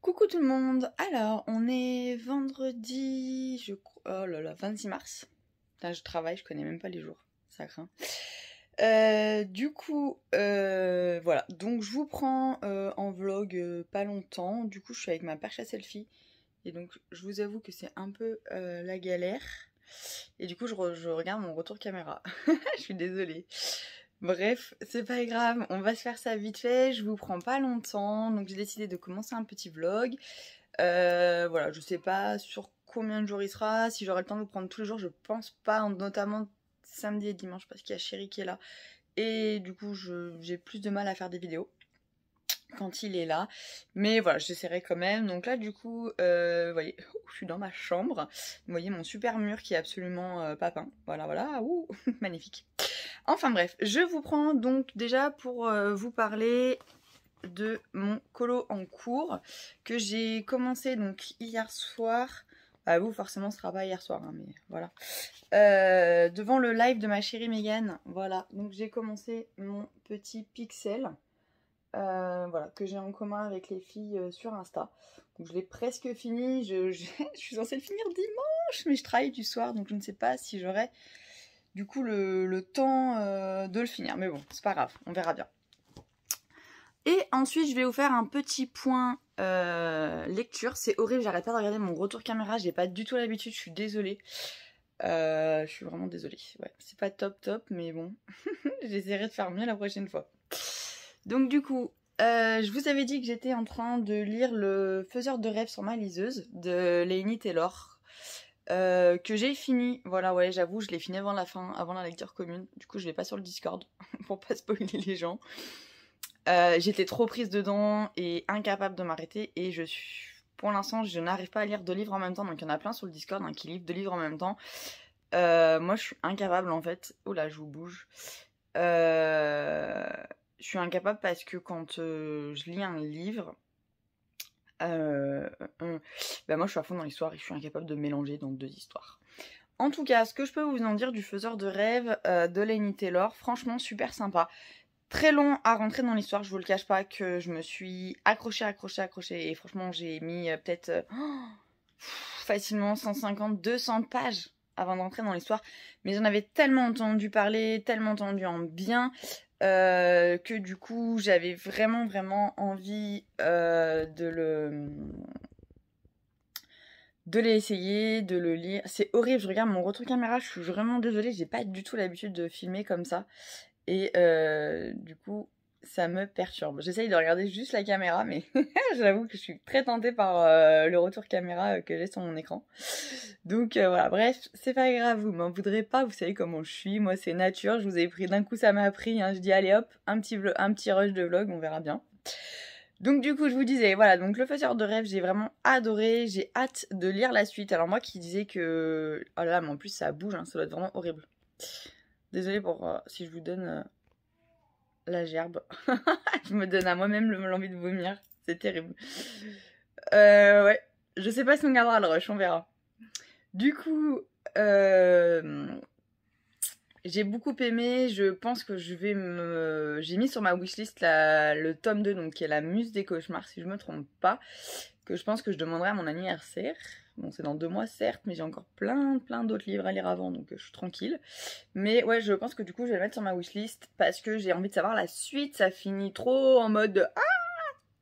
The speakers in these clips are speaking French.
Coucou tout le monde. Alors, on est vendredi, oh là là, 26 mars. Putain, je travaille, je connais même pas les jours. Ça craint. Voilà. Donc, je vous prends en vlog pas longtemps. Du coup, je suis avec ma perche à selfie. Et donc, je vous avoue que c'est un peu la galère. Et du coup, je regarde mon retour caméra. Je suis désolée. Bref, c'est pas grave, on va se faire ça vite fait, je vous prends pas longtemps, donc j'ai décidé de commencer un petit vlog. Voilà, je sais pas sur combien de jours il sera, si j'aurai le temps de vous prendre tous les jours, je pense pas, notamment samedi et dimanche parce qu'il y a Chéri qui est là. Et du coup, j'ai plus de mal à faire des vidéos quand il est là. Mais voilà, j'essaierai quand même. Donc là, du coup, vous voyez, je suis dans ma chambre. Vous voyez mon super mur qui est absolument pas peint. Voilà, voilà, ouh, magnifique. Enfin bref, je vous prends donc déjà pour vous parler de mon colo en cours que j'ai commencé donc hier soir. Bah vous forcément ce sera pas hier soir, hein, mais voilà. Devant le live de ma chérie Megan, voilà. Donc j'ai commencé mon petit pixel, voilà, que j'ai en commun avec les filles sur Insta. Donc je l'ai presque fini. Je suis censée le finir dimanche, mais je travaille du soir, donc je ne sais pas si j'aurai du coup le temps de le finir. Mais bon, c'est pas grave, on verra bien. Et ensuite, je vais vous faire un petit point lecture. C'est horrible, j'arrête pas de regarder mon retour caméra. J'ai pas du tout l'habitude, je suis désolée. Je suis vraiment désolée. Ouais, c'est pas top, mais bon. J'essaierai de faire mieux la prochaine fois. Donc du coup, je vous avais dit que j'étais en train de lire Le Faiseur de rêves sur ma liseuse de Laini Taylor. Que j'ai fini, voilà, ouais, j'avoue, je l'ai fini avant la fin, avant la lecture commune. Du coup, je l'ai pas sur le Discord pour pas spoiler les gens. J'étais trop prise dedans et incapable de m'arrêter. Et pour l'instant, je n'arrive pas à lire 2 livres en même temps. Donc, il y en a plein sur le Discord qui lisent 2 livres en même temps. Moi, je suis incapable en fait. Oh là, je vous bouge. Je suis incapable parce que quand je lis un livre, bah moi je suis à fond dans l'histoire et je suis incapable de mélanger donc 2 histoires. En tout cas, ce que je peux vous en dire du Faiseur de rêves de Laini Taylor, franchement super sympa. Très long à rentrer dans l'histoire, je vous le cache pas que je me suis accrochée et franchement j'ai mis peut-être facilement 150, 200 pages avant d'entrer dans l'histoire. Mais j'en avais tellement entendu parler, tellement entendu en bien, que du coup j'avais vraiment envie de l'essayer, de le lire. C'est horrible, je regarde mon retour caméra, je suis vraiment désolée, j'ai pas du tout l'habitude de filmer comme ça. Et du coup, ça me perturbe. J'essaye de regarder juste la caméra, mais j'avoue que je suis très tentée par le retour caméra que j'ai sur mon écran. Donc voilà, bref, c'est pas grave, vous m'en voudrez pas, vous savez comment je suis. Moi, c'est nature, je vous ai pris d'un coup, ça m'a pris. Hein. Je dis, allez hop, un petit rush de vlog, on verra bien. Donc du coup je vous disais, voilà, donc Le Faiseur de rêves, j'ai vraiment adoré, j'ai hâte de lire la suite. Alors moi qui disais que... Oh là là, mais en plus ça bouge, hein, ça doit être vraiment horrible. Désolée pour si je vous donne la gerbe. Je me donne à moi-même l'envie de vomir, c'est terrible. Ouais, je sais pas si on gardera le rush, on verra. Du coup, j'ai beaucoup aimé, je pense que j'ai mis sur ma wishlist le tome 2, donc qui est La Muse des cauchemars, si je me trompe pas, que je pense que je demanderai à mon anniversaire. Bon, c'est dans 2 mois, certes, mais j'ai encore plein d'autres livres à lire avant, donc je suis tranquille. Mais ouais, je pense que du coup, je vais le mettre sur ma wishlist, parce que j'ai envie de savoir la suite, ça finit trop en mode « Ah,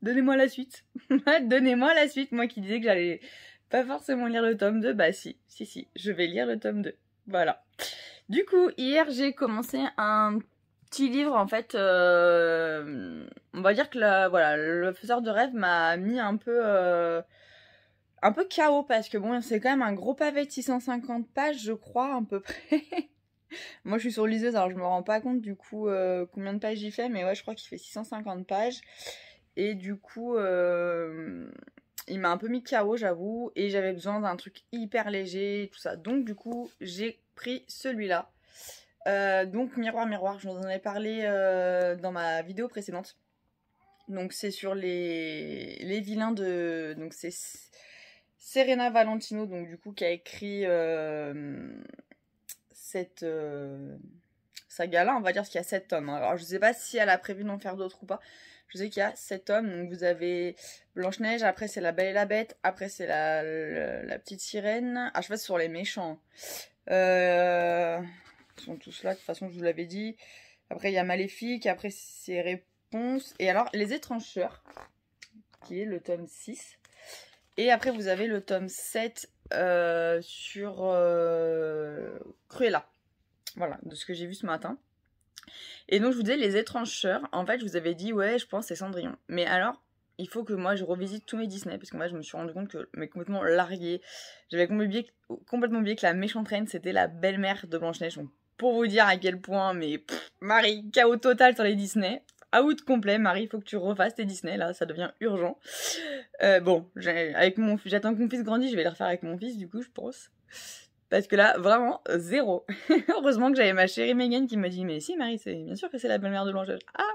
donnez-moi la suite !» Donnez-moi la suite, moi qui disais que j'allais pas forcément lire le tome 2, bah si, je vais lire le tome 2. Voilà. Du coup, hier, j'ai commencé un petit livre, en fait, on va dire que voilà, Le Faiseur de rêves m'a mis un peu KO, parce que bon, c'est quand même un gros pavé de 650 pages, je crois, à peu près. Moi, je suis sur liseuse, alors je me rends pas compte, du coup, combien de pages il fait, mais ouais, je crois qu'il fait 650 pages. Et du coup, il m'a un peu mis KO, j'avoue, et j'avais besoin d'un truc hyper léger, tout ça. Donc, du coup, j'ai pris celui-là. Donc Miroir, je vous en ai parlé dans ma vidéo précédente. Donc c'est sur les vilains de... Donc c'est Serena Valentino, donc du coup qui a écrit cette saga-là, on va dire, parce qu'il y a 7 tomes. Alors je sais pas si elle a prévu d'en faire d'autres ou pas. Je sais qu'il y a 7 tomes, donc vous avez Blanche-Neige, après c'est La Belle et la Bête, après c'est la Petite Sirène. Ah, je sais pas, c'est sur les méchants. Ils sont tous là, de toute façon, je vous l'avais dit. Après, il y a Maléfique, après c'est Réponse. Et alors, Les Étranges-Sœurs, qui est le tome 6. Et après, vous avez le tome 7 sur Cruella. Voilà, de ce que j'ai vu ce matin. Et donc, je vous disais, Les Étranges-Sœurs, en fait, je vous avais dit, ouais, je pense que c'est Cendrillon. Mais alors, il faut que moi, je revisite tous mes Disney, parce que moi, je me suis rendu compte que, mais complètement largué. J'avais complètement oublié que la méchante reine, c'était la belle-mère de Blanche-Neige. Donc, pour vous dire à quel point, mais Marie, chaos total sur les Disney. Out complet, Marie, il faut que tu refasses tes Disney, là, ça devient urgent. Bon, j'attends que mon fils grandisse, je vais le refaire avec mon fils, du coup, je pense. Parce que là, vraiment, zéro. Heureusement que j'avais ma chérie Megan qui m'a dit, mais si, Marie, c'est bien sûr que c'est la belle-mère de Blanche-Neige. Ah,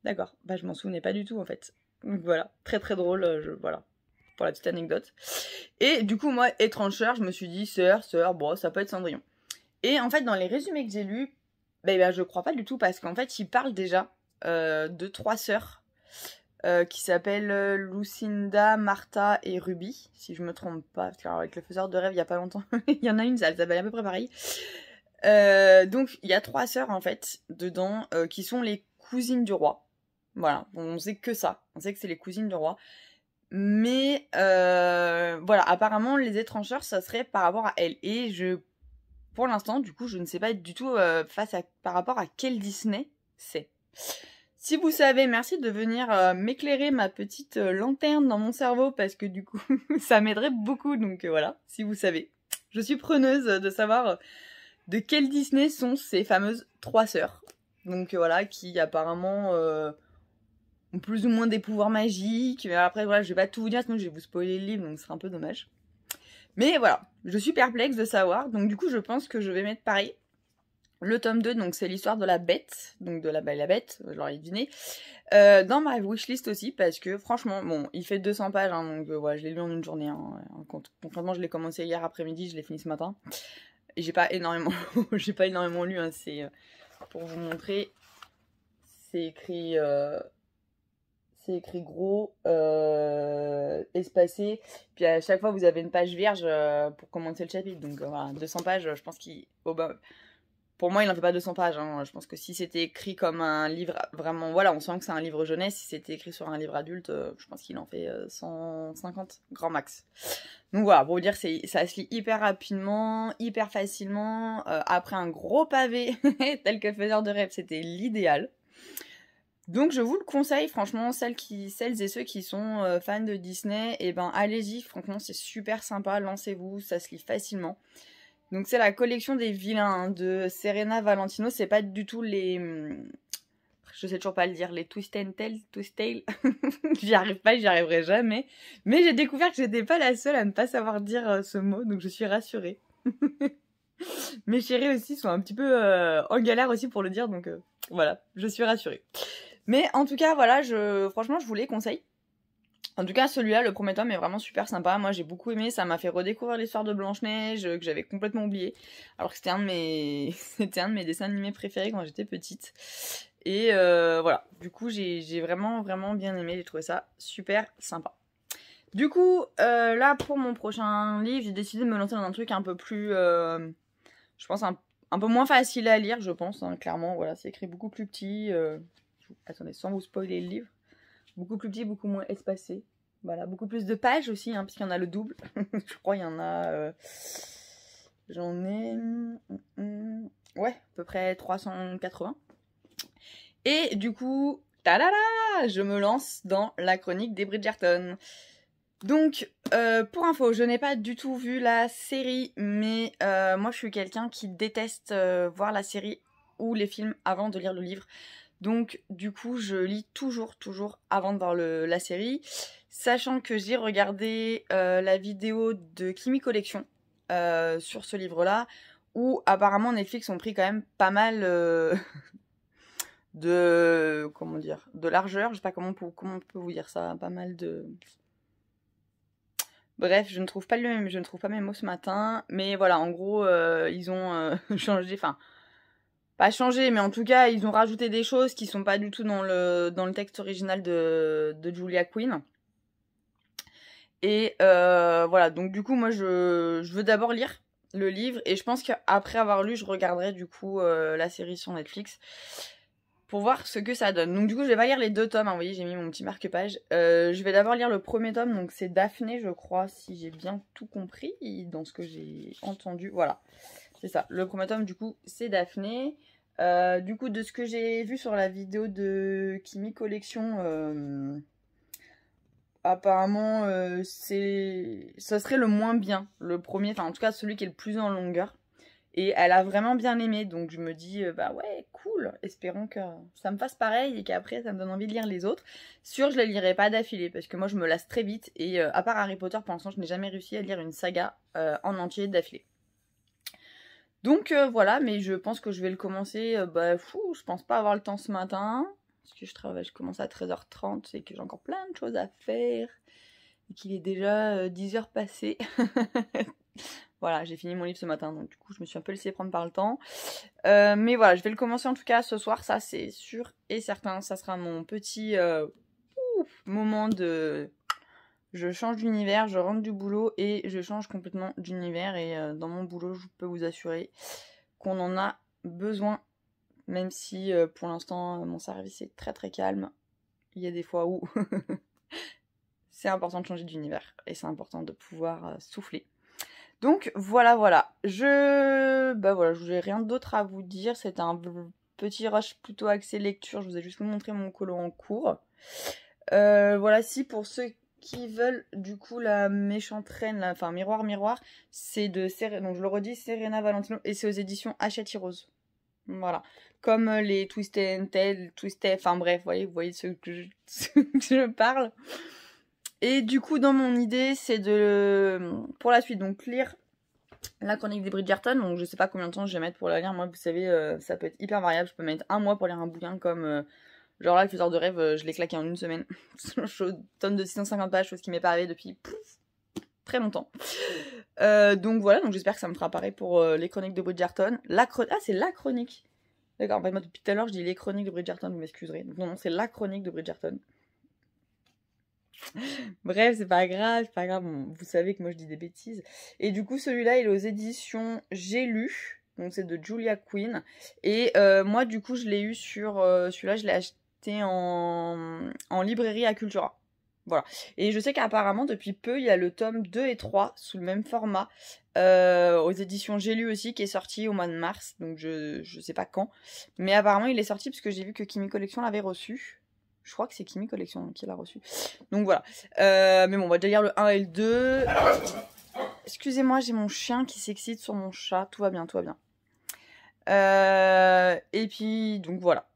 d'accord. Bah, je m'en souvenais pas du tout, en fait. Donc voilà, très très drôle, voilà, pour la petite anecdote. Et du coup, moi, Étrange-Sœurs, je me suis dit, sœur, bon, ça peut être Cendrillon. Et en fait, dans les résumés que j'ai lus, ben, je crois pas du tout, parce qu'en fait, ils parlent déjà de 3 sœurs qui s'appellent Lucinda, Martha et Ruby, si je me trompe pas, parce qu'avec le faiseur de rêve, il y a pas longtemps, il y en a une, ça s'appelle à peu près pareil. Donc, il y a 3 sœurs, en fait, dedans, qui sont les cousines du roi. Voilà, on sait que ça, on sait que c'est les cousines du roi. Mais, voilà, apparemment, Les Étrangères, ça serait par rapport à elles. Et pour l'instant, du coup, je ne sais pas du tout par rapport à quel Disney c'est. Si vous savez, merci de venir m'éclairer ma petite lanterne dans mon cerveau, parce que du coup, ça m'aiderait beaucoup. Donc voilà, si vous savez. Je suis preneuse de savoir de quel Disney sont ces fameuses 3 sœurs. Donc voilà, qui apparemment ont plus ou moins des pouvoirs magiques. Mais après, voilà, je vais pas tout vous dire, sinon je vais vous spoiler le livre, donc ce serait un peu dommage. Mais voilà, je suis perplexe de savoir. Donc du coup, je pense que je vais mettre pareil. Le tome 2, donc c'est l'histoire de la bête, donc de la Belle et la Bête, je l'aurais deviné. Dans ma wishlist aussi, parce que franchement, bon, il fait 200 pages, hein, donc voilà, je l'ai lu en une journée. Hein, concrètement, je l'ai commencé hier après-midi, je l'ai fini ce matin. Et j'ai pas énormément lu, hein, c'est pour vous montrer. C'est écrit gros, espacé. Puis à chaque fois, vous avez une page vierge pour commencer le chapitre. Donc voilà, 200 pages, je pense qu'il... Oh, bah, pour moi, il n'en fait pas 200 pages. Hein. Je pense que si c'était écrit comme un livre, vraiment, voilà, on sent que c'est un livre jeunesse. Si c'était écrit sur un livre adulte, je pense qu'il en fait 150, grand max. Donc voilà, pour vous dire, ça se lit hyper rapidement, hyper facilement. Après un gros pavé, tel que Faiseur de rêve, c'était l'idéal. Donc je vous le conseille, franchement, celles et ceux qui sont fans de Disney, et ben allez-y, franchement, c'est super sympa, lancez-vous, ça se lit facilement. Donc c'est la collection des vilains hein, de Serena Valentino, c'est pas du tout les... Je sais toujours pas le dire, les Twist Tail. J'y arrive pas, j'y arriverai jamais. Mais j'ai découvert que j'étais pas la seule à ne pas savoir dire ce mot, donc je suis rassurée. Mes chéris aussi sont un petit peu en galère aussi pour le dire, donc voilà, je suis rassurée. Mais en tout cas, voilà, franchement, je vous les conseille. En tout cas, celui-là, le premier tome est vraiment super sympa. Moi, j'ai beaucoup aimé. Ça m'a fait redécouvrir l'histoire de Blanche-Neige que j'avais complètement oublié. Alors que c'était un de mes dessins animés préférés quand j'étais petite. Et voilà. Du coup, j'ai vraiment, vraiment bien aimé. J'ai trouvé ça super sympa. Du coup, là, pour mon prochain livre, j'ai décidé de me lancer dans un truc un peu plus... je pense un peu moins facile à lire, je pense, hein, clairement. Voilà, c'est écrit beaucoup plus petit. Attendez, sans vous spoiler le livre. Beaucoup plus petit, beaucoup moins espacé. Voilà, beaucoup plus de pages aussi, hein, puisqu'il y en a le double. Je crois qu'il y en a... J'en ai... ouais, à peu près 380. Et du coup, ta-da-da, je me lance dans la chronique des Bridgerton. Donc, pour info, je n'ai pas du tout vu la série, mais moi je suis quelqu'un qui déteste voir la série ou les films avant de lire le livre. Donc, du coup, je lis toujours avant de voir la série. Sachant que j'ai regardé la vidéo de Kimi Collection sur ce livre-là, où apparemment Netflix ont pris quand même pas mal de... comment dire, de largeur. Je sais pas comment on peut vous dire ça. Pas mal de... Bref, je ne trouve pas mes mots ce matin. Mais voilà, en gros, ils ont changé... Enfin... pas changé, mais en tout cas, ils ont rajouté des choses qui sont pas du tout dans le texte original de Julia Quinn. Et voilà, donc du coup, moi, je veux d'abord lire le livre, et je pense qu'après avoir lu, je regarderai du coup la série sur Netflix pour voir ce que ça donne. Donc du coup, je vais pas lire les 2 tomes, hein, vous voyez, j'ai mis mon petit marque-page. Je vais d'abord lire le premier tome, donc c'est Daphné, je crois, si j'ai bien tout compris dans ce que j'ai entendu. Voilà, c'est ça. Le premier tome, du coup, c'est Daphné. Du coup, de ce que j'ai vu sur la vidéo de Kimi Collection, apparemment, ça serait le moins bien, le premier, enfin en tout cas celui qui est le plus en longueur. Et elle a vraiment bien aimé, donc je me dis, bah ouais, cool, espérons que ça me fasse pareil et qu'après ça me donne envie de lire les autres. Sûr, je les lirai pas d'affilée, parce que moi je me lasse très vite, et à part Harry Potter, pour l'instant je n'ai jamais réussi à lire une saga en entier d'affilée. Donc voilà, mais je pense que je vais le commencer, je pense pas avoir le temps ce matin, parce que je commence à 13h30 et que j'ai encore plein de choses à faire, et qu'il est déjà 10h passées. Voilà, j'ai fini mon livre ce matin, donc du coup je me suis un peu laissée prendre par le temps. Mais voilà, je vais le commencer en tout cas ce soir, ça c'est sûr et certain. Ça sera mon petit moment de... Je change d'univers, je rentre du boulot et je change complètement d'univers. Et dans mon boulot, je peux vous assurer qu'on en a besoin. Même si pour l'instant mon service est très très calme. Il y a des fois où c'est important de changer d'univers. Et c'est important de pouvoir souffler. Donc voilà, voilà. Je n'ai rien d'autre à vous dire. C'est un petit rush plutôt axé lecture. Je vous ai juste montré mon colo en cours. Voilà, si pour ceux qui veulent du coup la méchante reine, enfin Miroir Miroir, c'est de donc je le redis, Serena Valentino et c'est aux éditions Hachette Rose. Voilà. Comme les Twisted Tail, enfin bref, vous voyez ce que je parle. Et du coup, dans mon idée, c'est pour la suite, donc lire la chronique des Bridgerton. Donc je sais pas combien de temps je vais mettre pour la lire. Moi, vous savez, ça peut être hyper variable. Je peux mettre 1 mois pour lire un bouquin comme... genre là, le faiseur de rêve, je l'ai claqué en 1 semaine. Tome de 650 pages, chose qui m'est pas arrivée depuis très longtemps. Donc voilà, donc j'espère que ça me fera pareil pour les chroniques de Bridgerton. Ah, c'est la chronique. D'accord, en fait, moi depuis tout à l'heure, je dis les chroniques de Bridgerton, vous m'excuserez. Donc non, c'est la chronique de Bridgerton. Bref, c'est pas grave, bon, vous savez que moi je dis des bêtises. Et du coup, celui-là, il est aux éditions J'ai lu, donc c'est de Julia Quinn. Et moi, du coup, je l'ai eu sur... celui-là, je l'ai acheté en librairie à Cultura. Voilà. Et je sais qu'apparemment, depuis peu, il y a le tome 2 et 3 sous le même format aux éditions J'ai lu aussi, qui est sorti au mois de mars. Donc je sais pas quand. Mais apparemment, il est sorti parce que j'ai vu que Kimi Collection l'avait reçu. Je crois que c'est Kimi Collection qui l'a reçu. Donc voilà. Mais bon, on va déjà lire le 1 et le 2. Excusez-moi, j'ai mon chien qui s'excite sur mon chat. Tout va bien, tout va bien. Et puis, donc voilà.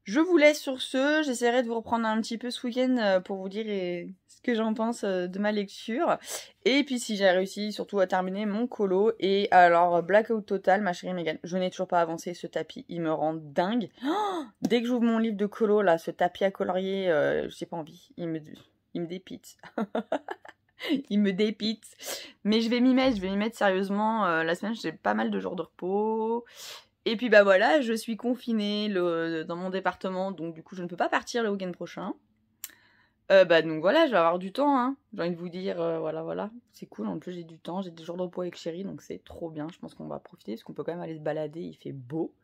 Je vous laisse sur ce. J'essaierai de vous reprendre un petit peu ce week-end pour vous dire ce que j'en pense de ma lecture. Et puis si j'ai réussi surtout à terminer mon colo. Et alors, blackout total, ma chérie Megan. Je n'ai toujours pas avancé, ce tapis, il me rend dingue. Oh, dès que j'ouvre mon livre de colo, là, ce tapis à colorier, j'ai pas envie. Il me dépite. Il me dépite. Mais je vais m'y mettre sérieusement. La semaine, j'ai pas mal de jours de repos. Et puis bah voilà, je suis confinée dans mon département, donc du coup je ne peux pas partir le week-end prochain. Donc voilà, je vais avoir du temps, hein. J'ai envie de vous dire, voilà. C'est cool, en plus j'ai du temps, j'ai des jours de repos avec chérie, donc c'est trop bien. Je pense qu'on va profiter, parce qu'on peut quand même aller se balader, il fait beau.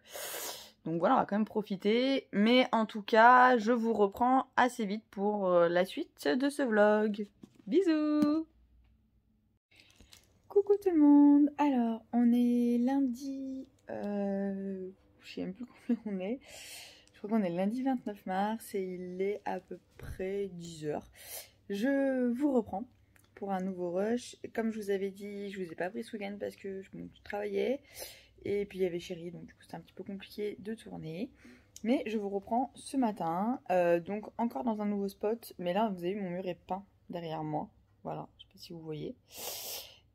Donc voilà, on va quand même profiter. Mais en tout cas, je vous reprends assez vite pour la suite de ce vlog. Bisous! Coucou tout le monde. Alors, on est lundi... je sais même plus combien on est. Je crois qu'on est lundi 29 mars et il est à peu près 10h. Je vous reprends pour un nouveau rush. Comme je vous avais dit, je vous ai pas pris ce week-end parce que je travaillais. Et puis il y avait chérie, donc du coup c'était un petit peu compliqué de tourner. Mais je vous reprends ce matin. Donc encore dans un nouveau spot. Mais là, vous avez vu, mon mur est peint derrière moi. Voilà, je sais pas si vous voyez.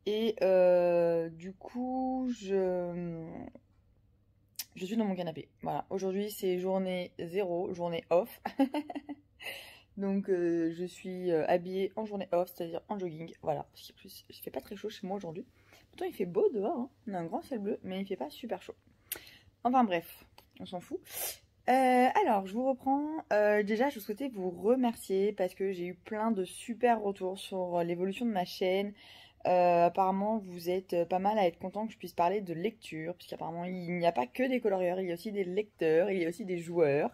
Et du coup, je suis dans mon canapé. Voilà, aujourd'hui c'est journée 0, journée off. Donc je suis habillée en journée off, c'est-à-dire en jogging. Voilà, parce qu'en plus il fait pas très chaud chez moi aujourd'hui. Pourtant il fait beau dehors, hein. On a un grand ciel bleu, mais il fait pas super chaud. Enfin bref, on s'en fout. Alors, je vous reprends. Déjà, je souhaitais vous remercier parce que j'ai eu plein de super retours sur l'évolution de ma chaîne. Apparemment, vous êtes pas mal à être content que je puisse parler de lecture, puisqu'apparemment, il n'y a pas que des colorieurs, il y a aussi des lecteurs, il y a aussi des joueurs,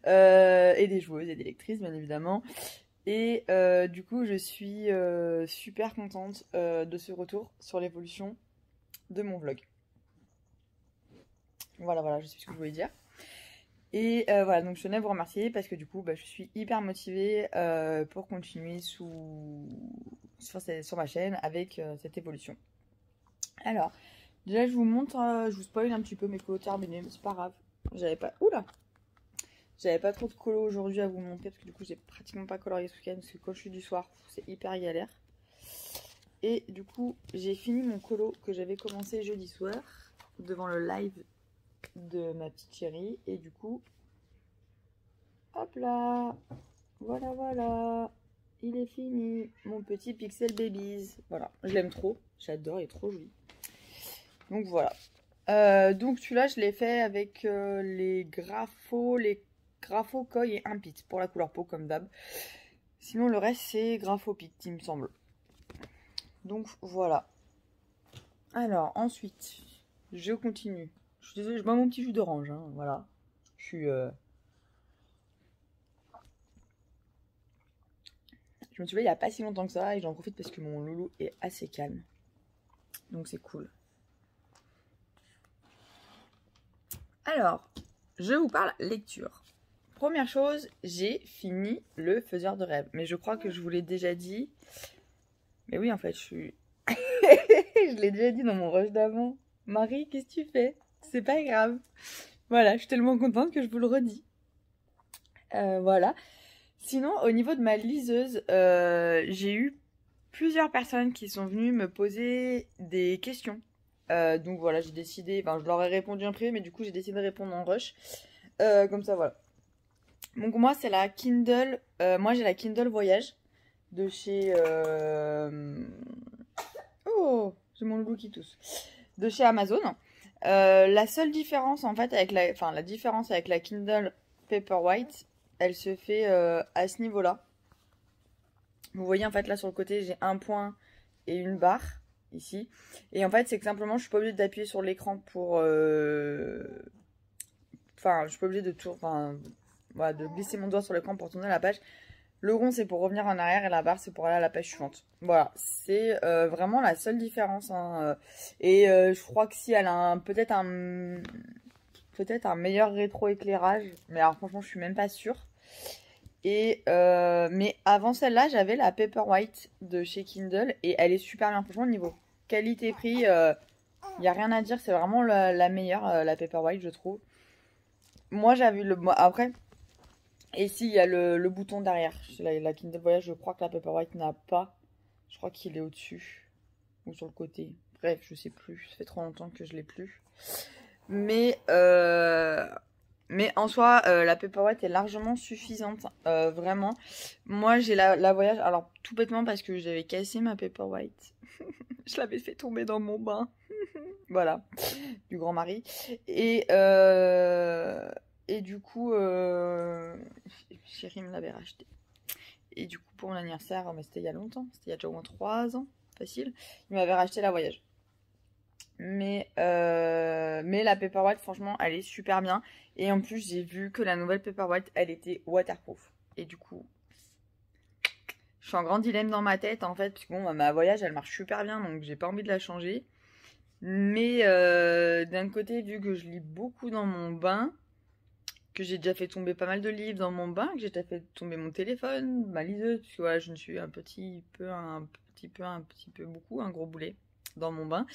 et des joueuses et des lectrices, bien évidemment. Et du coup, je suis super contente de ce retour sur l'évolution de mon vlog. Voilà, je sais ce que je voulais dire. Et voilà, donc je tenais à vous remercier parce que du coup, je suis hyper motivée pour continuer sur ma chaîne avec cette évolution. Alors, déjà, je vous montre, je vous spoil un petit peu mes colos terminés, mais c'est pas grave. J'avais pas trop de colos aujourd'hui à vous montrer parce que du coup, j'ai pratiquement pas colorié ce week-end parce que quand je suis du soir, c'est hyper galère. Et du coup, j'ai fini mon colo que j'avais commencé jeudi soir devant le live de ma petite chérie. Et du coup, hop là, voilà, il est fini, mon petit Pixel Babies. Voilà, je l'aime trop, j'adore, il est trop joli. Donc voilà. Donc celui-là, je l'ai fait avec les Grapho Koi et un Pit pour la couleur peau comme d'hab. Sinon le reste c'est Grapho Pit, il me semble. Donc voilà. Alors ensuite, je continue. Je suis désolée, je bois mon petit jus d'orange, hein, voilà. Je suis... Je me suis fait il n'y a pas si longtemps que ça et j'en profite parce que mon loulou est assez calme. Donc c'est cool. Alors, je vous parle lecture. Première chose, j'ai fini Le Faiseur de rêves. Mais je crois que je vous l'ai déjà dit. Mais oui, en fait, je suis... je l'ai déjà dit dans mon rush d'avant. Marie, qu'est-ce que tu fais? C'est pas grave. Voilà, je suis tellement contente que je vous le redis. Voilà. Sinon, au niveau de ma liseuse, j'ai eu plusieurs personnes qui sont venues me poser des questions. Donc voilà, j'ai décidé, enfin je leur ai répondu en privé, mais du coup j'ai décidé de répondre en rush. Comme ça, voilà. Donc moi c'est la Kindle, moi j'ai la Kindle Voyage de chez... Oh, j'ai mon loulou qui tousse. De chez Amazon. La seule différence en fait avec la différence avec la Kindle Paperwhite, elle se fait à ce niveau-là. Vous voyez en fait là sur le côté j'ai un point et une barre ici. Et en fait c'est que simplement je suis pas obligée d'appuyer sur l'écran pour... Enfin je suis pas obligée de tout... Enfin voilà, de glisser mon doigt sur l'écran pour tourner la page. Le rond c'est pour revenir en arrière et la barre c'est pour aller à la page suivante. Voilà, c'est vraiment la seule différence. Hein. Et je crois que si elle a peut-être un meilleur rétroéclairage, mais alors franchement je suis même pas sûre. Et mais avant celle-là, j'avais la Paperwhite de chez Kindle et elle est super bien. Franchement, niveau qualité-prix, il n'y a rien à dire. C'est vraiment la meilleure, la Paperwhite, je trouve. Moi, j'avais le... Après, et ici, il y a le bouton derrière. La Kindle Voyage, je crois que la Paperwhite n'a pas. Je crois qu'il est au-dessus ou sur le côté. Bref, je sais plus. Ça fait trop longtemps que je l'ai plus. Mais en soi, la Paperwhite est largement suffisante, vraiment. Moi, j'ai la Voyage, alors tout bêtement parce que j'avais cassé ma Paperwhite. Je l'avais fait tomber dans mon bain. Voilà, du grand mari. Et du coup, chérie me l'avait racheté. Et du coup, pour mon anniversaire, mais c'était il y a longtemps, c'était il y a déjà au moins 3 ans, facile, il m'avait racheté la Voyage. Mais la Paperwhite, franchement, elle est super bien. Et en plus, j'ai vu que la nouvelle Paperwhite, elle était waterproof. Et du coup, je suis en grand dilemme dans ma tête, en fait. Parce que bon, ma Voyage, elle marche super bien, donc j'ai pas envie de la changer. Mais d'un côté, vu que je lis beaucoup dans mon bain, que j'ai déjà fait tomber pas mal de livres dans mon bain, que j'ai déjà fait tomber mon téléphone, ma liseuse, parce que voilà, je ne suis un petit peu beaucoup, un gros boulet dans mon bain.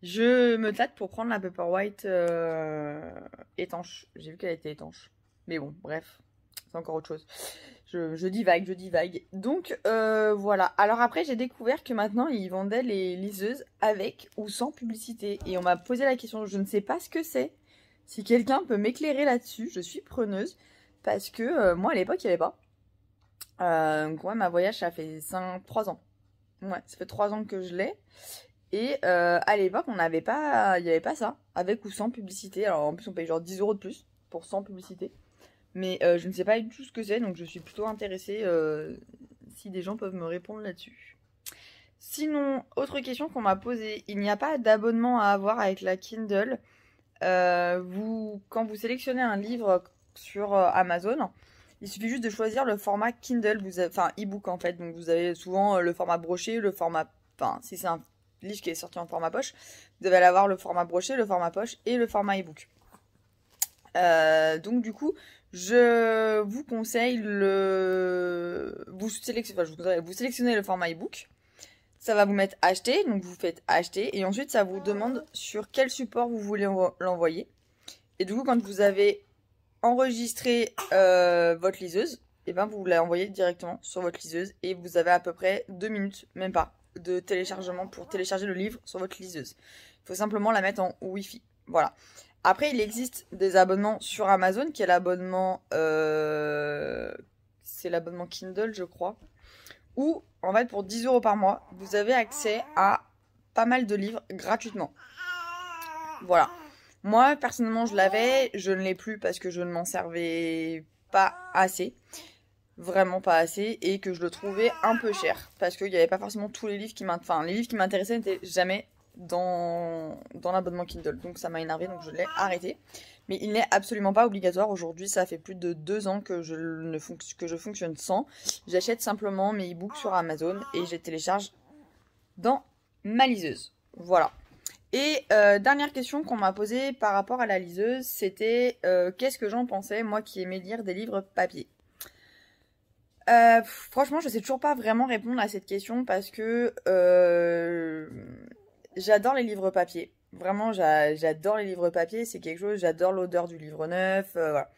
Je me tâte pour prendre la Paperwhite étanche. J'ai vu qu'elle était étanche. Mais bon, bref, c'est encore autre chose. Je divague. Donc, voilà. Alors après, j'ai découvert que maintenant, ils vendaient les liseuses avec ou sans publicité. Et on m'a posé la question, je ne sais pas ce que c'est. Si quelqu'un peut m'éclairer là-dessus, je suis preneuse. Parce que moi, à l'époque, il n'y avait pas. Donc ouais, ma Voyage, ça fait 3 ans. Ouais, ça fait 3 ans que je l'ai. Et à l'époque, il n'y avait pas ça, avec ou sans publicité. Alors en plus, on paye genre 10 € de plus pour sans publicité. Mais je ne sais pas du tout ce que c'est, donc je suis plutôt intéressée si des gens peuvent me répondre là-dessus. Sinon, autre question qu'on m'a posée, il n'y a pas d'abonnement à avoir avec la Kindle. Quand vous sélectionnez un livre sur Amazon, il suffit juste de choisir le format Kindle, enfin e-book en fait. Donc vous avez souvent le format broché, enfin si c'est un livre qui est sorti en format poche, vous allez avoir le format broché, le format poche et le format e-book. Donc du coup, je vous conseille vous sélectionnez le format e-book. Ça va vous mettre acheter, donc vous faites acheter et ensuite ça vous demande sur quel support vous voulez l'envoyer. Et du coup, quand vous avez enregistré votre liseuse, et ben vous l'envoyez directement sur votre liseuse et vous avez à peu près 2 minutes, même pas, de téléchargement pour télécharger le livre sur votre liseuse. Il faut simplement la mettre en Wi-Fi. Voilà. Après, il existe des abonnements sur Amazon qui est l'abonnement Kindle, je crois. Où, en fait, pour 10 € par mois, vous avez accès à pas mal de livres gratuitement. Voilà. Moi, personnellement, je l'avais. Je ne l'ai plus parce que je ne m'en servais pas assez. Vraiment pas assez. Et que je le trouvais un peu cher. Parce qu'il n'y avait pas forcément tous les livres qui m'intéressaient. Enfin, les livres qui m'intéressaient n'étaient jamais dans l'abonnement Kindle. Donc ça m'a énervé, donc je l'ai arrêté. Mais il n'est absolument pas obligatoire. Aujourd'hui, ça fait plus de 2 ans que je fonctionne sans. J'achète simplement mes e-books sur Amazon et je les télécharge dans ma liseuse. Voilà. Et dernière question qu'on m'a posée par rapport à la liseuse, c'était qu'est-ce que j'en pensais, moi qui aimais lire des livres papier. Franchement, je sais toujours pas vraiment répondre à cette question parce que j'adore les livres papier. Vraiment, j'adore les livres papier. C'est quelque chose, j'adore l'odeur du livre neuf. Voilà.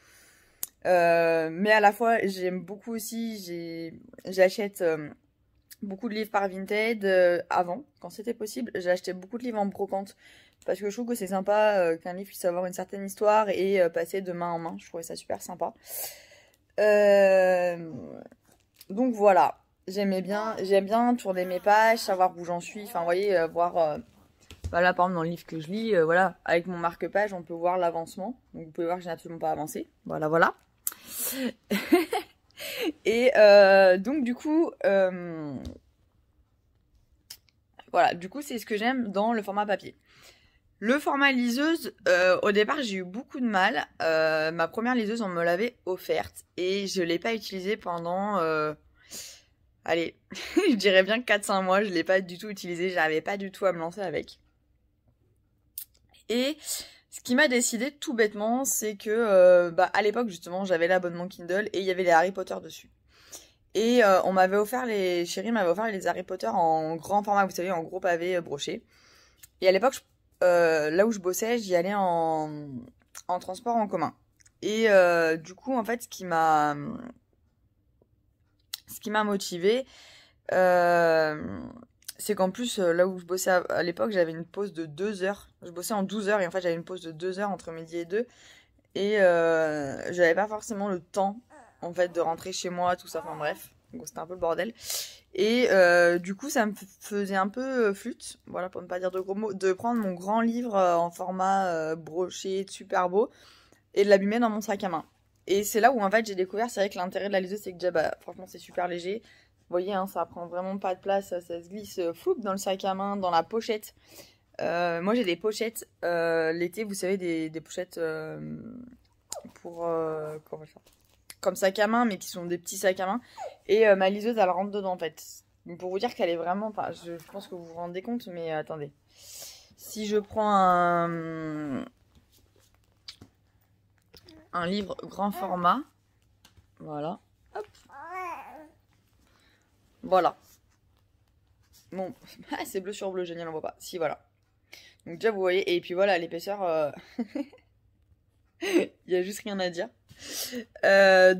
Mais à la fois, j'aime beaucoup aussi, j'achète beaucoup de livres par Vinted avant, quand c'était possible. J'ai acheté beaucoup de livres en brocante parce que je trouve que c'est sympa qu'un livre puisse avoir une certaine histoire et passer de main en main. Je trouvais ça super sympa. Donc voilà, j'aime bien tourner mes pages, savoir où j'en suis. Enfin, vous voyez, voir... Voilà, par exemple, dans le livre que je lis, voilà, avec mon marque-page, on peut voir l'avancement. Donc, vous pouvez voir que je n'ai absolument pas avancé. Voilà, voilà. Et donc, du coup, voilà, du coup, c'est ce que j'aime dans le format papier. Le format liseuse, au départ, j'ai eu beaucoup de mal. Ma première liseuse, on me l'avait offerte et je ne l'ai pas utilisée pendant... allez, je dirais bien 4-5 mois. Je ne l'ai pas du tout utilisée. J'arrivais pas du tout à me lancer avec. Et ce qui m'a décidé tout bêtement, c'est que à l'époque justement j'avais l'abonnement Kindle et il y avait les Harry Potter dessus. Et on m'avait offert Chérie m'avait offert les Harry Potter en grand format, vous savez, en gros pavé broché. Et à l'époque, là où je bossais, j'y allais en transport en commun. Et du coup, en fait, ce qui m'a motivée, c'est qu'en plus, là où je bossais à l'époque, j'avais une pause de 2 heures. Je bossais en 12 heures et en fait, j'avais une pause de 2 heures entre midi et 2. Et j'avais pas forcément le temps, en fait, de rentrer chez moi, tout ça. Enfin bref, donc c'était un peu le bordel. Et du coup, ça me faisait un peu flûte, voilà, pour ne pas dire de gros mots, de prendre mon grand livre en format broché, super beau, et de l'abîmer dans mon sac à main. Et c'est là où, en fait, j'ai découvert, c'est vrai que l'intérêt de la liseuse, c'est que déjà, franchement, c'est super léger. Vous voyez, hein, ça prend vraiment pas de place, ça se glisse floup dans le sac à main, dans la pochette. Moi j'ai des pochettes l'été, vous savez, des pochettes pour comment faire, comme sac à main, mais qui sont des petits sacs à main. Et ma liseuse elle rentre dedans en fait. Donc, pour vous dire qu'elle est vraiment, enfin, je pense que vous vous rendez compte, mais attendez. Si je prends un livre grand format, voilà. Hop. Voilà. Bon, c'est bleu sur bleu, génial, on voit pas. Si, voilà. Donc déjà, vous voyez, et puis voilà, l'épaisseur, il y a juste rien à dire.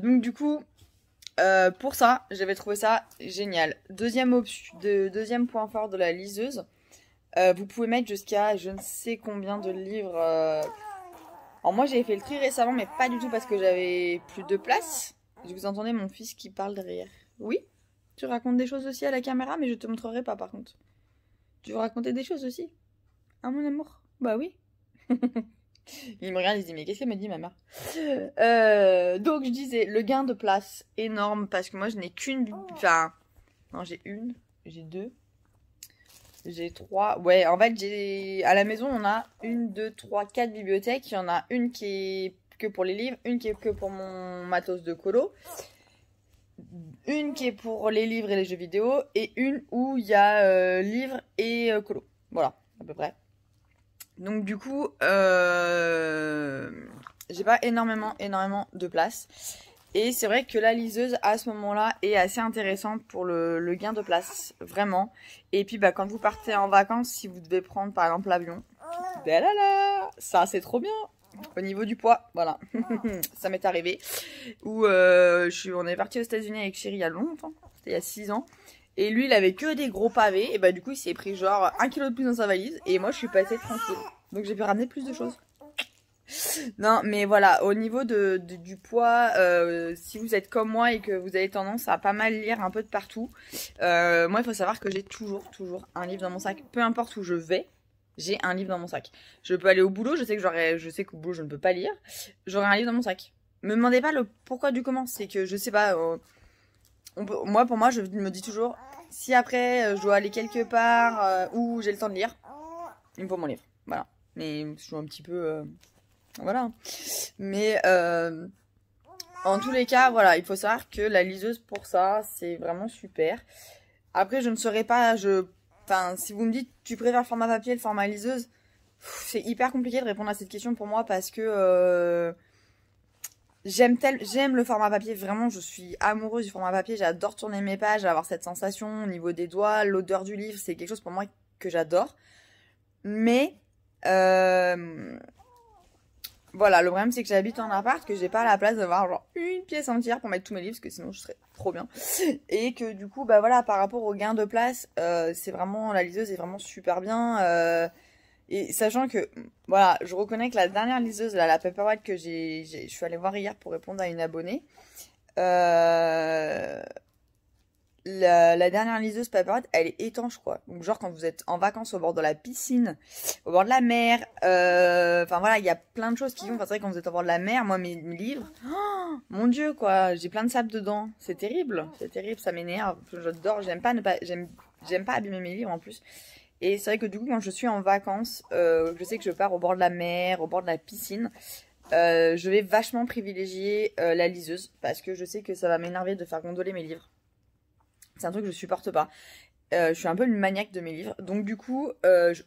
Donc du coup, pour ça, j'avais trouvé ça génial. Deuxième point fort de la liseuse, vous pouvez mettre jusqu'à je ne sais combien de livres. Alors moi, j'ai fait le tri récemment, mais pas du tout parce que j'avais plus de place. Je vous entendais mon fils qui parle derrière. Oui? Tu racontes des choses aussi à la caméra, mais je te montrerai pas par contre. Tu veux raconter des choses aussi? Hein, mon amour? Bah oui. Il me regarde, il se dit, mais qu'est-ce qu'elle me dit, ma mère? Donc, je disais, le gain de place, énorme, parce que moi, je n'ai qu'une... Enfin, non, j'ai une, j'ai deux, j'ai trois... Ouais, en fait, à la maison, on a une, deux, trois, quatre bibliothèques. Il y en a une qui est que pour les livres, une qui est que pour mon matos de colo, une qui est pour les livres et les jeux vidéo, et une où il y a livres et colo. Voilà, à peu près. Donc du coup, j'ai pas énormément de place. Et c'est vrai que la liseuse, à ce moment-là, est assez intéressante pour le gain de place, vraiment. Et puis, bah, quand vous partez en vacances, si vous devez prendre, par exemple, l'avion, ça, c'est trop bien. Au niveau du poids, voilà. Ça m'est arrivé. Où on est parti aux États-Unis avec Chéri il y a longtemps, c'était il y a 6 ans. Et lui, il avait que des gros pavés. Et bah, du coup, il s'est pris genre 1 kilo de plus dans sa valise. Et moi, je suis passée tranquille. Donc, j'ai pu ramener plus de choses. Non, mais voilà, au niveau du poids, si vous êtes comme moi et que vous avez tendance à pas mal lire un peu de partout, moi, il faut savoir que j'ai toujours un livre dans mon sac. Peu importe où je vais, j'ai un livre dans mon sac. Je peux aller au boulot, je sais qu'au boulot, je ne peux pas lire. J'aurai un livre dans mon sac. Me demandez pas le pourquoi du comment. C'est que je sais pas. Pour moi, je me dis toujours, si après je dois aller quelque part où j'ai le temps de lire, il me faut mon livre. Voilà. Mais je suis un petit peu. Voilà. Mais en tous les cas, voilà, il faut savoir que la liseuse pour ça, c'est vraiment super. Après, je ne saurais pas. Enfin, si vous me dites, tu préfères le format papier, le format liseuse, c'est hyper compliqué de répondre à cette question pour moi parce que j'aime le format papier, vraiment, je suis amoureuse du format papier, j'adore tourner mes pages, avoir cette sensation au niveau des doigts, l'odeur du livre, c'est quelque chose pour moi que j'adore. Mais voilà, le problème c'est que j'habite en appart, que j'ai pas la place d'avoir genre une pièce entière pour mettre tous mes livres, parce que sinon je serais trop bien. Et que du coup, bah voilà, par rapport au gain de place, c'est vraiment, la liseuse est vraiment super bien. Et sachant que, voilà, je reconnais que la dernière liseuse, là, la Paperwhite que je suis allée voir hier pour répondre à une abonnée, la dernière liseuse Paperwhite, elle est étanche, quoi. Donc, genre, quand vous êtes en vacances au bord de la piscine, au bord de la mer, enfin voilà, il y a plein de choses qui vont. Enfin, c'est vrai, quand vous êtes au bord de la mer, moi, mes livres, oh, mon Dieu, quoi, j'ai plein de sable dedans. C'est terrible, ça m'énerve. J'adore, j'aime pas abîmer mes livres en plus. Et c'est vrai que du coup, quand je suis en vacances, je sais que je pars au bord de la mer, au bord de la piscine, je vais vachement privilégier la liseuse parce que je sais que ça va m'énerver de faire gondoler mes livres. C'est un truc que je supporte pas. Je suis un peu une maniaque de mes livres. Donc du coup,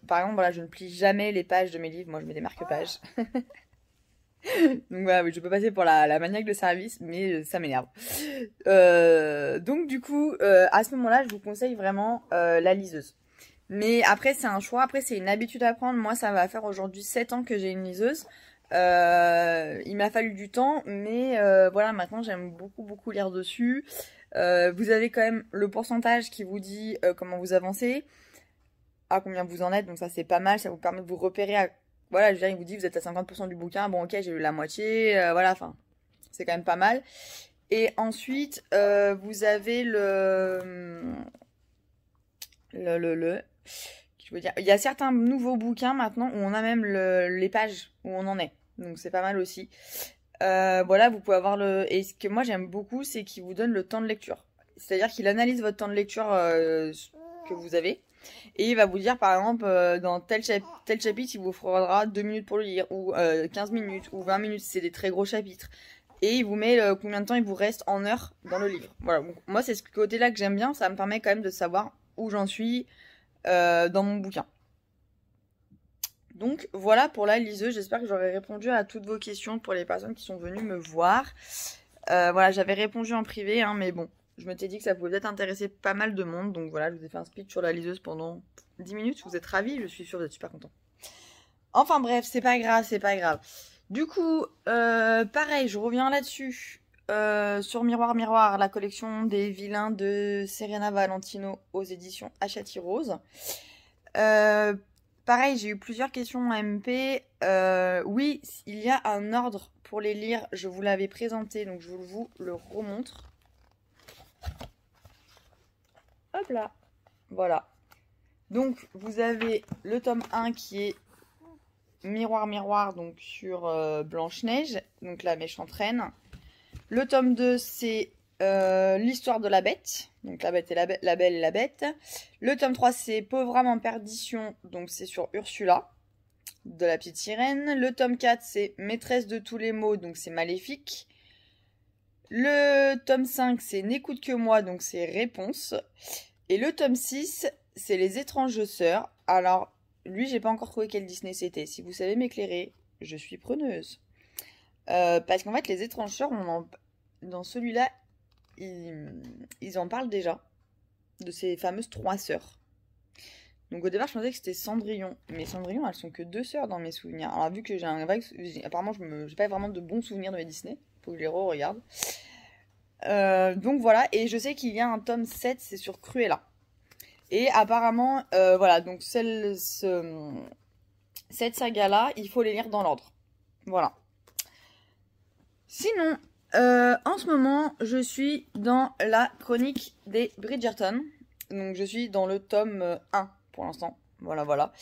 par exemple, voilà, je ne plie jamais les pages de mes livres. Moi, je mets des marque-pages. Donc voilà, oui, je peux passer pour la maniaque de service, mais ça m'énerve. Donc du coup, à ce moment-là, je vous conseille vraiment la liseuse. Mais après, c'est un choix. Après, c'est une habitude à prendre. Moi, ça va faire aujourd'hui 7 ans que j'ai une liseuse. Il m'a fallu du temps, mais voilà, maintenant, j'aime beaucoup lire dessus. Vous avez quand même le pourcentage qui vous dit comment vous avancez, à combien vous en êtes. Donc ça, c'est pas mal. Ça vous permet de vous repérer. Voilà, je veux dire, il vous dit, vous êtes à 50% du bouquin. Bon, ok, j'ai eu la moitié. Voilà, enfin, c'est quand même pas mal. Et ensuite, vous avez je veux dire, il y a certains nouveaux bouquins maintenant où on a même les pages où on en est. Donc c'est pas mal aussi. Voilà, vous pouvez avoir Et ce que moi j'aime beaucoup, c'est qu'il vous donne le temps de lecture. C'est-à-dire qu'il analyse votre temps de lecture que vous avez. Et il va vous dire, par exemple, dans tel chapitre, il vous faudra 2 minutes pour le lire, ou 15 minutes, ou 20 minutes, c'est des très gros chapitres. Et il vous met combien de temps il vous reste en heures dans le livre. Voilà, donc, moi c'est ce côté-là que j'aime bien, ça me permet quand même de savoir où j'en suis dans mon bouquin. Donc voilà pour la liseuse, j'espère que j'aurai répondu à toutes vos questions pour les personnes qui sont venues me voir. Voilà, j'avais répondu en privé, hein, mais bon, je m'étais dit que ça pouvait peut-être intéresser pas mal de monde. Donc voilà, je vous ai fait un speech sur la liseuse pendant 10 minutes, vous êtes ravis, je suis sûre que vous êtes super contents. Enfin bref, c'est pas grave. Du coup, pareil, je reviens là-dessus. Sur Miroir, la collection des vilains de Serena Valentino aux éditions Hachette Rose. Pareil, j'ai eu plusieurs questions en MP. Oui, il y a un ordre pour les lire. Je vous l'avais présenté, donc je vous le remontre. Hop là. Voilà. Donc vous avez le tome 1 qui est Miroir Miroir, donc sur Blanche-Neige, donc la méchante reine. Le tome 2 c'est l'histoire de la bête, donc la bête et la belle et la bête. Le tome 3 c'est Pauvre âme en perdition, donc c'est sur Ursula de la petite sirène. Le tome 4 c'est Maîtresse de tous les maux, donc c'est Maléfique. Le tome 5 c'est N'écoute que moi, donc c'est Réponse. Et le tome 6 c'est Les étranges sœurs. Alors lui j'ai pas encore trouvé quel Disney c'était. Si vous savez m'éclairer, je suis preneuse. Parce qu'en fait les étranges sœurs, dans celui-là ils en parlent déjà de ces fameuses 3 sœurs. Donc au départ je pensais que c'était Cendrillon, mais Cendrillon elles sont que 2 sœurs dans mes souvenirs. Alors vu que j'ai un vague, apparemment j'ai pas vraiment de bons souvenirs de mes Disney, faut que je les re-regarde. Donc voilà, et je sais qu'il y a un tome 7, c'est sur Cruella. Et apparemment, voilà, donc cette saga-là, il faut les lire dans l'ordre. Voilà. Sinon, en ce moment, je suis dans la chronique des Bridgerton. Donc je suis dans le tome 1 pour l'instant. Voilà, voilà.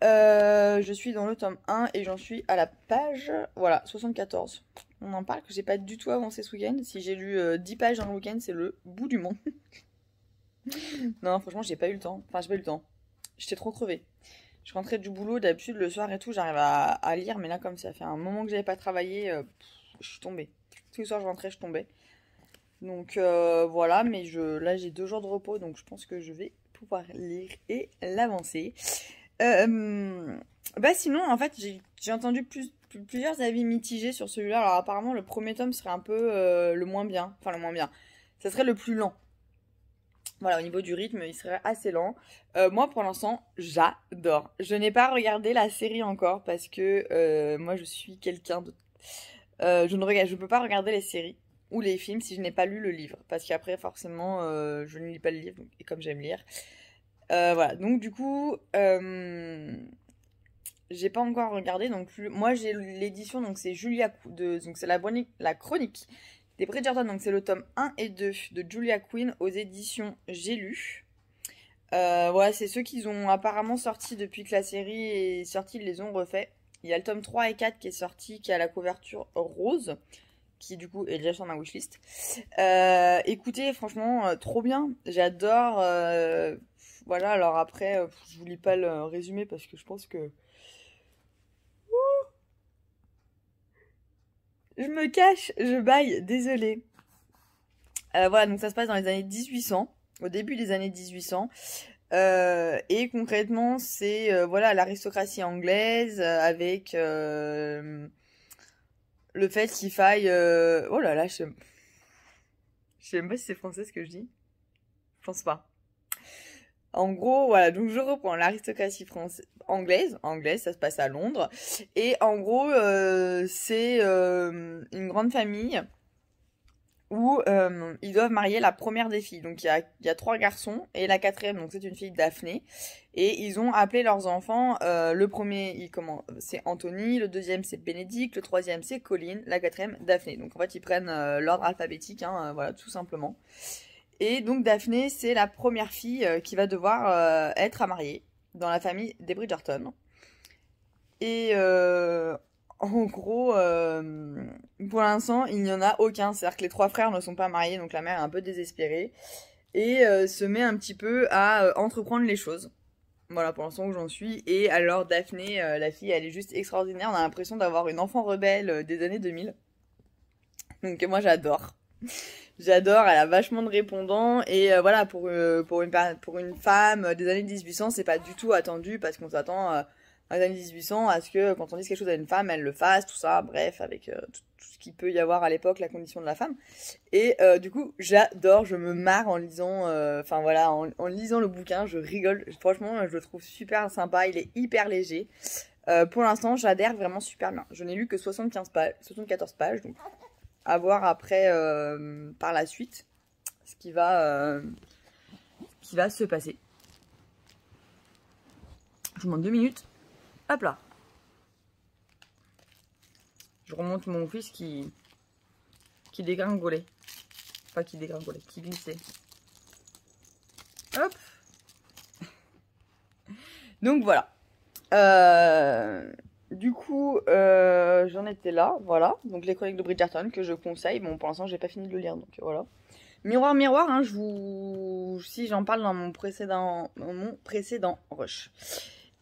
Je suis dans le tome 1 et j'en suis à la page, voilà, 74. On en parle que j'ai pas du tout avancé ce week-end. Si j'ai lu 10 pages dans le week-end, c'est le bout du monde. Non, franchement, j'ai pas eu le temps. Enfin, j'ai pas eu le temps. J'étais trop crevée. Je rentrais du boulot, d'habitude, le soir et tout, j'arrive à lire. Mais là, comme ça fait un moment que j'avais pas travaillé, je suis tombée. Tous les soirs, je rentrais, je tombais. Donc, voilà. Mais là, j'ai 2 jours de repos. Donc, je pense que je vais pouvoir lire et l'avancer. Bah sinon, en fait, j'ai entendu plusieurs avis mitigés sur celui-là. Alors, apparemment, le premier tome serait un peu le moins bien. Enfin, le moins bien. Ça serait le plus lent. Voilà, au niveau du rythme, il serait assez lent. Moi, pour l'instant, j'adore. Je n'ai pas regardé la série encore parce que moi, je suis quelqu'un de... je peux pas regarder les séries ou les films si je n'ai pas lu le livre. Parce qu'après, forcément, je ne lis pas le livre, et comme j'aime lire. Voilà, donc du coup, j'ai pas encore regardé. Donc, moi, j'ai l'édition, donc c'est donc c'est la chronique des Bridgerton, donc c'est le tome 1 et 2 de Julia Quinn aux éditions J'ai lu. Voilà, c'est ceux qu'ils ont apparemment sortis depuis que la série est sortie, ils les ont refait. Il y a le tome 3 et 4 qui est sorti, qui a la couverture rose, qui du coup est déjà sur ma wishlist. Écoutez, franchement, trop bien, j'adore. Voilà, alors après, je vous lis pas le résumé parce que je pense que... Je me cache, je baille, désolée. Voilà, donc ça se passe dans les années 1800, au début des années 1800. Et concrètement, c'est voilà l'aristocratie anglaise avec le fait qu'il faille... Oh là là, je sais même pas si c'est français ce que je dis. Je pense pas. En gros, voilà, donc je reprends l'aristocratie anglaise, ça se passe à Londres. Et en gros, c'est une grande famille où ils doivent marier la première des filles. Donc il y a 3 garçons et la 4e, donc c'est une fille, Daphné. Et ils ont appelé leurs enfants, le premier c'est Anthony, le 2e c'est Bénédicte, le 3e c'est Colline, la 4e Daphné. Donc en fait ils prennent l'ordre alphabétique, hein, voilà, tout simplement. Et donc Daphné c'est la première fille qui va devoir être à marier dans la famille des Bridgerton. Et en gros, pour l'instant, il n'y en a aucun. C'est-à-dire que les 3 frères ne sont pas mariés, donc la mère est un peu désespérée. Et se met un petit peu à entreprendre les choses. Voilà, pour l'instant où j'en suis. Et alors Daphné, la fille, elle est juste extraordinaire. On a l'impression d'avoir une enfant rebelle des années 2000. Donc moi j'adore. J'adore, elle a vachement de répondants. Et voilà, pour une femme des années 1800, c'est pas du tout attendu parce qu'on s'attend... dans les années 1800, à ce que quand on dise quelque chose à une femme, elle le fasse, tout ça, bref, avec tout ce qu'il peut y avoir à l'époque, la condition de la femme. Et du coup, j'adore, je me marre en lisant, enfin voilà, en lisant le bouquin, je rigole. Franchement, je le trouve super sympa, il est hyper léger. Pour l'instant, j'adhère vraiment super bien. Je n'ai lu que 74 pages, donc à voir après, par la suite, ce qui va se passer. Je vous demande 2 minutes. Hop là. Je remonte mon fils qui dégringolait. Enfin, qui dégringolait, qui glissait. Hop. Donc voilà. Du coup, j'en étais là, voilà. Donc les chroniques de Bridgerton que je conseille. Bon, pour l'instant, j'ai pas fini de le lire, donc voilà. Miroir, miroir, hein, si j'en parle dans mon précédent rush.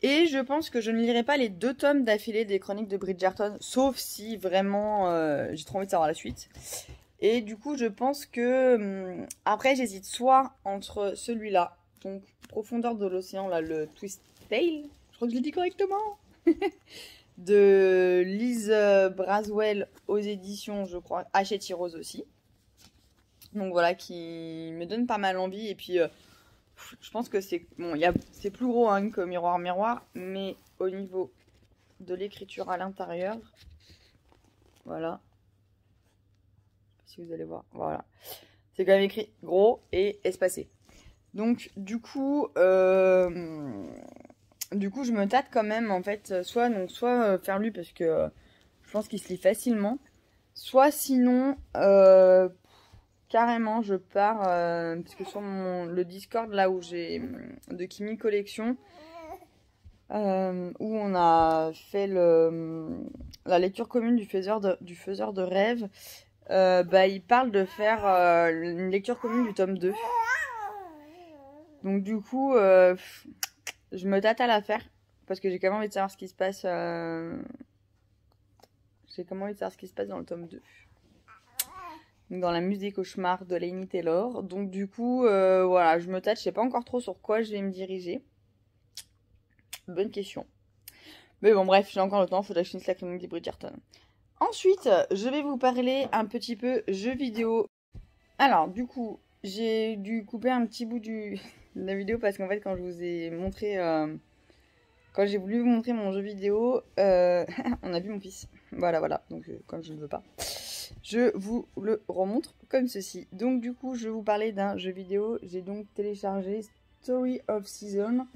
Et je pense que je ne lirai pas les 2 tomes d'affilée des chroniques de Bridgerton, sauf si vraiment j'ai trop envie de savoir la suite. Et du coup, je pense que après, j'hésite soit entre celui-là, donc Profondeur de l'océan, là, le Twist Tale, je crois que je l'ai dit correctement, de Lise Braswell aux éditions, je crois, Hachette Rose aussi. Donc voilà, qui me donne pas mal envie. Et puis, je pense que c'est bon, c'est plus gros hein, que Miroir Miroir, mais au niveau de l'écriture à l'intérieur, voilà. Si vous allez voir, voilà. C'est quand même écrit gros et espacé. Donc, du coup, je me tâte quand même, en fait, soit faire lui parce que je pense qu'il se lit facilement, soit sinon, carrément, je pars, parce que sur le Discord, là où j'ai de Kimi Collection, où on a fait la lecture commune du faiseur de rêves, il parle de faire une lecture commune du tome 2. Donc du coup, je me tâte à la faire, parce que j'ai quand même envie de savoir ce qui se passe. J'ai quand même envie de savoir ce qui se passe dans le tome 2. Donc, dans la muse des cauchemars de Laini Taylor. Donc du coup, voilà, je me tâte, je sais pas encore trop sur quoi je vais me diriger. Bonne question. Mais bon, bref, j'ai encore le temps, faudrait que je finisse la chronique des Bridgerton. Ensuite, je vais vous parler un petit peu jeux vidéo. Alors, du coup, j'ai dû couper un petit bout de la vidéo parce qu'en fait, quand je vous ai montré... quand j'ai voulu vous montrer mon jeu vidéo, on a vu mon fils. Voilà, voilà. Donc, comme je ne veux pas, je vous le remontre comme ceci. Donc, du coup, je vais vous parler d'un jeu vidéo. J'ai donc téléchargé Story of Season.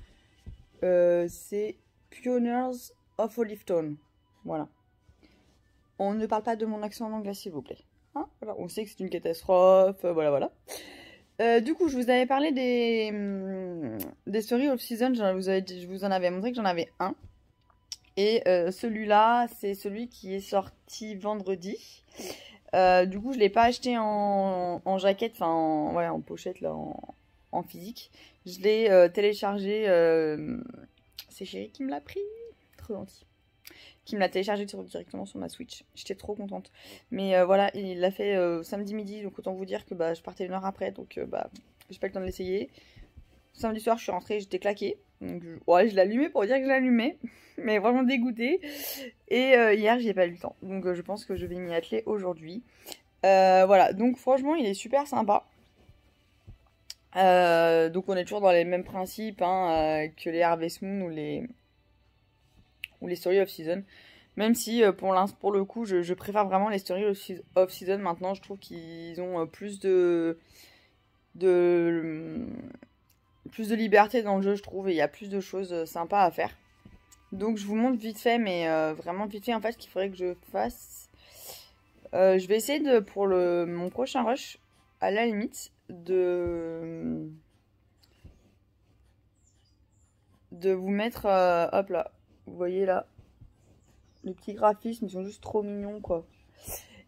C'est Pioneers of Olivetown. Voilà. On ne parle pas de mon accent en anglais, s'il vous plaît. Hein, voilà. On sait que c'est une catastrophe. Voilà, voilà. Du coup, je vous avais parlé des Story of Season. Je vous en avais montré que j'en avais un. Et celui-là, c'est celui qui est sorti vendredi. Du coup, je ne l'ai pas acheté en jaquette, enfin en pochette, là, en physique. Je l'ai téléchargé. C'est Chéri qui me l'a pris. Trop gentil. Qui me l'a téléchargé directement sur ma Switch. J'étais trop contente. Mais voilà, il l'a fait samedi midi, donc autant vous dire que je partais 1 heure après, donc j'ai pas eu le temps de l'essayer. Samedi soir, je suis rentrée, j'étais claquée. Donc, ouais, je l'allumais pour dire que je l'allumais, mais vraiment dégoûtée. Et hier, j'ai pas eu le temps. Donc je pense que je vais m'y atteler aujourd'hui. Voilà, donc franchement, il est super sympa. Donc on est toujours dans les mêmes principes hein, que les Harvest Moon ou les Story of Season. Même si pour le coup je préfère vraiment les Story of Season maintenant. Je trouve qu'ils ont plus de liberté dans le jeu, je trouve, et il y a plus de choses sympas à faire. Donc je vous montre vite fait, mais vraiment vite fait en fait ce qu'il faudrait que je fasse. Je vais essayer pour mon prochain rush, à la limite, de vous mettre, hop là, vous voyez là, les petits graphismes, ils sont juste trop mignons quoi.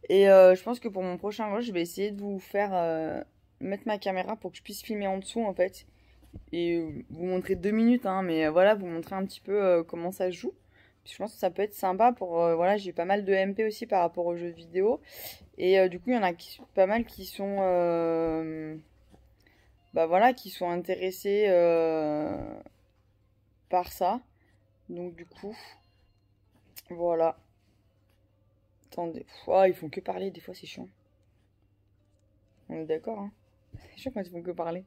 Et je pense que pour mon prochain rush, je vais essayer de vous faire mettre ma caméra pour que je puisse filmer en dessous en fait. Et vous montrer 2 minutes, hein, mais voilà, vous montrer un petit peu comment ça se joue. Puis je pense que ça peut être sympa pour, voilà, j'ai eu pas mal de MP aussi par rapport aux jeux vidéo. Et du coup, il y en a pas mal qui sont, voilà, qui sont intéressés par ça. Donc du coup, voilà. Attendez, ils font que parler, des fois c'est chiant. On est d'accord, hein. C'est chiant quand ils font que parler.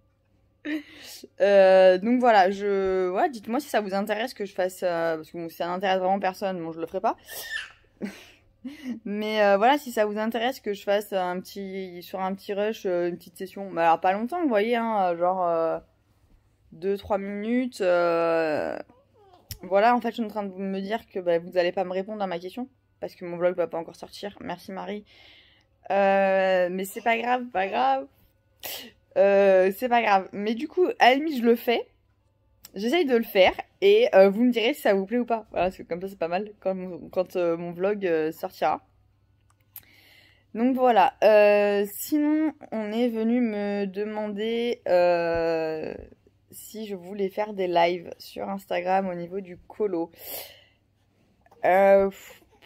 Donc voilà, dites-moi si ça vous intéresse que je fasse, parce que bon, si ça n'intéresse vraiment personne, bon je le ferai pas. Mais voilà, si ça vous intéresse que je fasse sur un petit rush, une petite session, alors pas longtemps, vous voyez, hein, genre 2-3 minutes. Voilà, en fait je suis en train de me dire que vous allez pas me répondre à ma question, parce que mon vlog va pas encore sortir, merci Marie. Mais c'est pas grave, c'est pas grave. Mais du coup, à la limite, je le fais. j'essaye de le faire et vous me direz si ça vous plaît ou pas. Voilà, comme ça c'est pas mal quand mon vlog sortira. Donc voilà, sinon on est venu me demander si je voulais faire des lives sur Instagram au niveau du colo.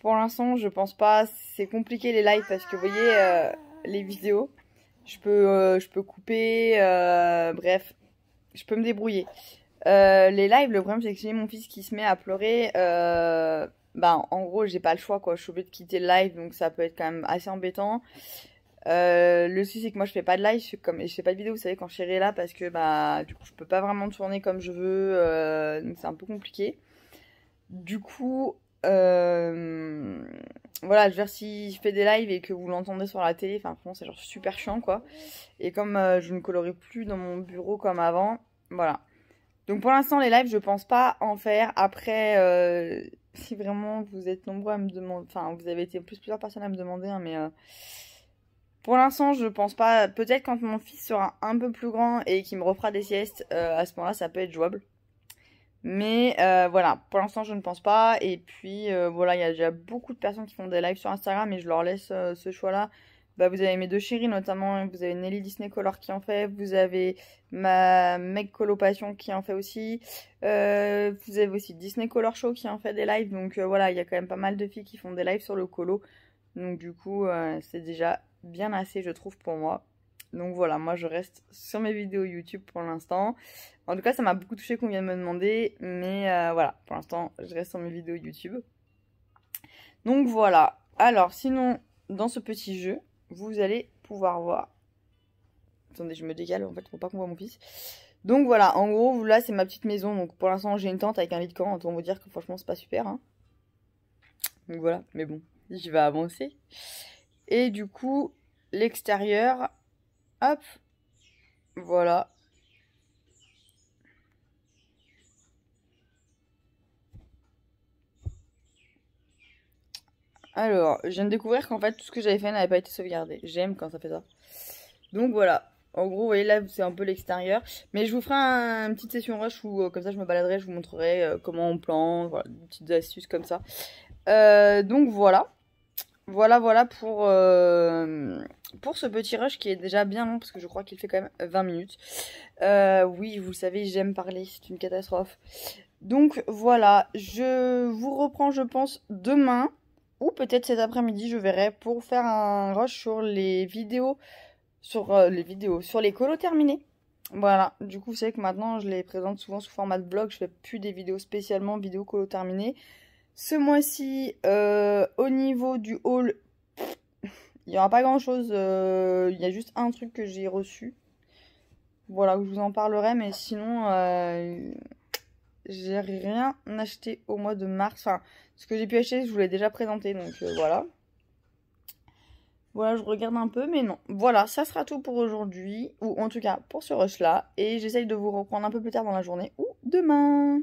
Pour l'instant je pense pas, c'est compliqué les lives parce que vous voyez les vidéos, je peux couper, bref, je peux me débrouiller. Les lives, le problème c'est que j'ai mon fils qui se met à pleurer, en gros j'ai pas le choix quoi, je suis obligée de quitter le live donc ça peut être quand même assez embêtant. Le souci c'est que moi je fais pas de live, je fais pas de vidéo vous savez quand Chéri est là parce que du coup je peux pas vraiment tourner comme je veux, donc c'est un peu compliqué. Du coup voilà, je veux dire si je fais des lives et que vous l'entendez sur la télé, enfin franchement c'est genre super chiant quoi. Et comme je ne colorie plus dans mon bureau comme avant, voilà. Donc pour l'instant les lives je pense pas en faire. Après si vraiment vous êtes nombreux à me demander, enfin vous avez été plusieurs personnes à me demander hein, mais pour l'instant je pense pas. Peut-être quand mon fils sera un peu plus grand et qu'il me refera des siestes, à ce moment là ça peut être jouable. Mais voilà, pour l'instant je ne pense pas. Et puis voilà, il y a déjà beaucoup de personnes qui font des lives sur Instagram et je leur laisse ce choix là. Vous avez mes deux chéris notamment, vous avez Nelly Disney Color qui en fait, vous avez ma mec Colopation qui en fait aussi, vous avez aussi Disney Color Show qui en fait des lives, donc voilà, il y a quand même pas mal de filles qui font des lives sur le colo, donc du coup c'est déjà bien assez je trouve pour moi. Donc voilà, moi je reste sur mes vidéos YouTube pour l'instant. En tout cas ça m'a beaucoup touché qu'on vienne me demander, mais voilà, pour l'instant je reste sur mes vidéos YouTube. Donc voilà, alors sinon dans ce petit jeu, vous allez pouvoir voir. Attendez, je me décale, en fait, faut pas qu'on voit mon fils. Donc voilà, en gros, là, c'est ma petite maison. Donc pour l'instant, j'ai une tente avec un lit de camp. Autant vous dire que franchement, c'est pas super. Hein. Donc voilà, mais bon, je vais avancer. Et du coup, l'extérieur, hop, voilà. Alors, je viens de découvrir qu'en fait, tout ce que j'avais fait n'avait pas été sauvegardé. J'aime quand ça fait ça. Donc voilà. En gros, vous voyez là, c'est un peu l'extérieur. Mais je vous ferai une petite session rush où, comme ça, je me baladerai, je vous montrerai comment on plante, voilà, des petites astuces comme ça. Donc voilà. Voilà pour ce petit rush qui est déjà bien long, parce que je crois qu'il fait quand même 20 minutes. Oui, vous le savez, j'aime parler, c'est une catastrophe. Donc voilà, je vous reprends, je pense, demain, ou peut-être cet après-midi, je verrai, pour faire un rush sur les vidéos. Sur les colos terminés. Voilà, du coup, vous savez que maintenant, je les présente souvent sous format de vlog. Je fais plus des vidéos spécialement vidéo colos terminés. Ce mois-ci, au niveau du haul, il n'y aura pas grand-chose. Il y a juste un truc que j'ai reçu. Voilà, où je vous en parlerai. Mais sinon, j'ai rien acheté au mois de mars. Enfin, ce que j'ai pu acheter, je vous l'ai déjà présenté. Donc, voilà. Voilà, je regarde un peu, mais non. Voilà, ça sera tout pour aujourd'hui, ou en tout cas pour ce rush-là. Et j'essaye de vous reprendre un peu plus tard dans la journée ou demain.